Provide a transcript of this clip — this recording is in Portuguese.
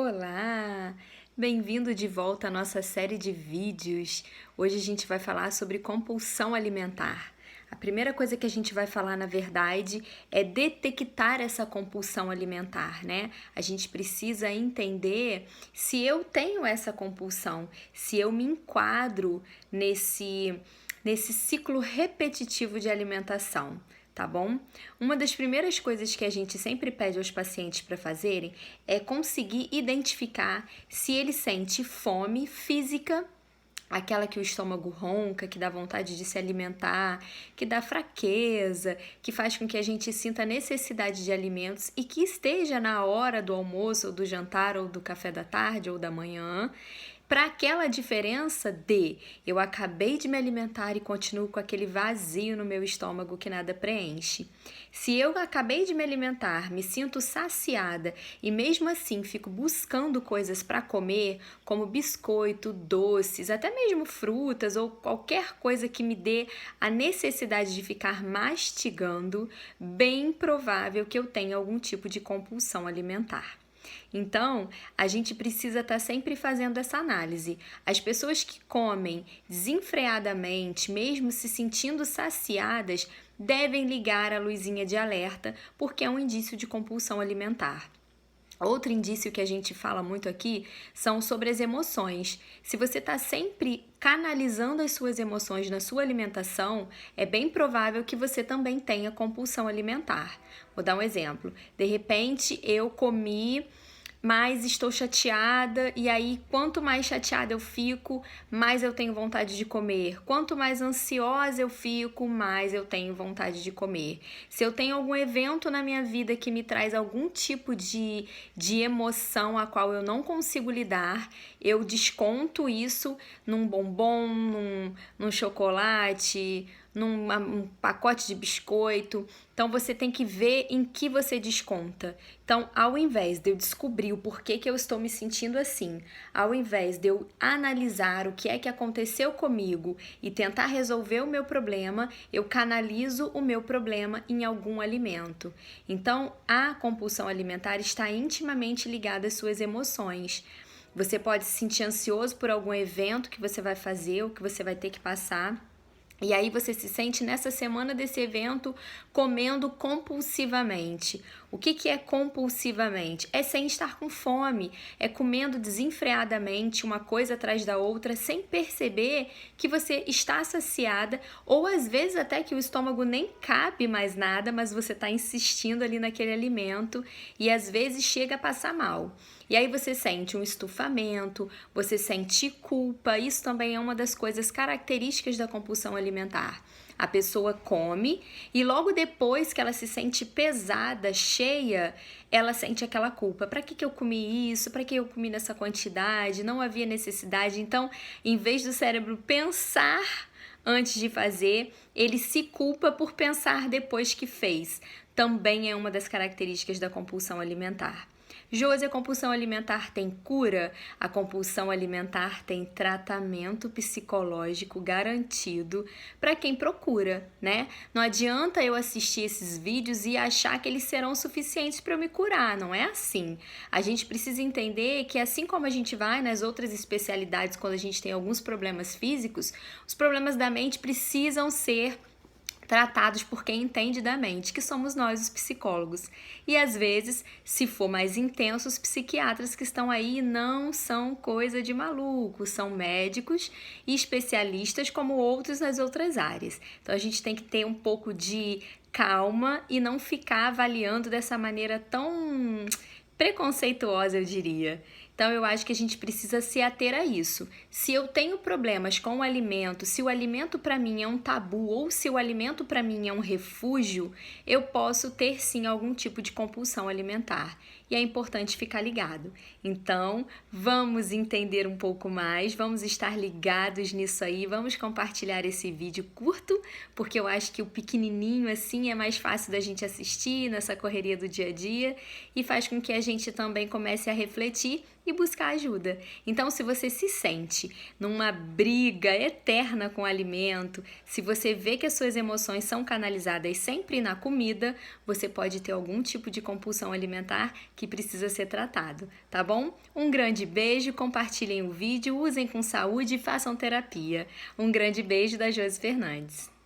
Olá! Bem-vindo de volta à nossa série de vídeos. Hoje a gente vai falar sobre compulsão alimentar. A primeira coisa que a gente vai falar, na verdade, é detectar essa compulsão alimentar, né? A gente precisa entender se eu tenho essa compulsão, se eu me enquadro nesse ciclo repetitivo de alimentação. Tá bom? Uma das primeiras coisas que a gente sempre pede aos pacientes para fazerem é conseguir identificar se ele sente fome física, aquela que o estômago ronca, que dá vontade de se alimentar, que dá fraqueza, que faz com que a gente sinta necessidade de alimentos e que esteja na hora do almoço, ou do jantar, ou do café da tarde, ou da manhã, para aquela diferença de eu acabei de me alimentar e continuo com aquele vazio no meu estômago que nada preenche. Se eu acabei de me alimentar, me sinto saciada e mesmo assim fico buscando coisas para comer, como biscoito, doces, até mesmo frutas ou qualquer coisa que me dê a necessidade de ficar mastigando, bem provável que eu tenha algum tipo de compulsão alimentar. Então, a gente precisa estar sempre fazendo essa análise. As pessoas que comem desenfreadamente, mesmo se sentindo saciadas, devem ligar a luzinha de alerta, porque é um indício de compulsão alimentar. Outro indício que a gente fala muito aqui são sobre as emoções. Se você está sempre canalizando as suas emoções na sua alimentação, é bem provável que você também tenha compulsão alimentar. Vou dar um exemplo. De repente, eu comi, mas estou chateada, e aí quanto mais chateada eu fico, mais eu tenho vontade de comer. Quanto mais ansiosa eu fico, mais eu tenho vontade de comer. Se eu tenho algum evento na minha vida que me traz algum tipo de emoção a qual eu não consigo lidar, eu desconto isso num bombom, num chocolate, num pacote de biscoito. Então você tem que ver em que você desconta. Então, ao invés de eu descobrir o porquê que eu estou me sentindo assim, ao invés de eu analisar o que é que aconteceu comigo e tentar resolver o meu problema, eu canalizo o meu problema em algum alimento. Então, a compulsão alimentar está intimamente ligada às suas emoções. Você pode se sentir ansioso por algum evento que você vai fazer ou que você vai ter que passar. E aí você se sente nessa semana desse evento comendo compulsivamente. O que é compulsivamente? É sem estar com fome, é comendo desenfreadamente uma coisa atrás da outra sem perceber que você está saciada, ou às vezes até que o estômago nem cabe mais nada, mas você está insistindo ali naquele alimento e às vezes chega a passar mal. E aí você sente um estufamento, você sente culpa. Isso também é uma das coisas características da compulsão alimentar. A pessoa come e logo depois que ela se sente pesada, cheia, ela sente aquela culpa. Para que eu comi isso? Para que eu comi nessa quantidade? Não havia necessidade. Então, em vez do cérebro pensar antes de fazer, ele se culpa por pensar depois que fez. Também é uma das características da compulsão alimentar. Josi, a compulsão alimentar tem cura? A compulsão alimentar tem tratamento psicológico garantido para quem procura, né? Não adianta eu assistir esses vídeos e achar que eles serão suficientes para eu me curar, não é assim. A gente precisa entender que assim como a gente vai nas outras especialidades quando a gente tem alguns problemas físicos, os problemas da mente precisam ser tratados por quem entende da mente, que somos nós, os psicólogos. E às vezes, se for mais intenso, os psiquiatras que estão aí não são coisa de maluco, são médicos e especialistas como outros nas outras áreas. Então a gente tem que ter um pouco de calma e não ficar avaliando dessa maneira tão preconceituosa, eu diria. Então, eu acho que a gente precisa se ater a isso. Se eu tenho problemas com o alimento, se o alimento para mim é um tabu ou se o alimento para mim é um refúgio, eu posso ter sim algum tipo de compulsão alimentar. E é importante ficar ligado. Então, vamos entender um pouco mais, vamos estar ligados nisso aí, vamos compartilhar esse vídeo curto, porque eu acho que o pequenininho assim é mais fácil da gente assistir nessa correria do dia a dia e faz com que a gente também comece a refletir e buscar ajuda. Então, se você se sente numa briga eterna com o alimento, se você vê que as suas emoções são canalizadas sempre na comida, você pode ter algum tipo de compulsão alimentar que precisa ser tratado, tá bom? Um grande beijo, compartilhem o vídeo, usem com saúde e façam terapia. Um grande beijo da Josi Fernandes.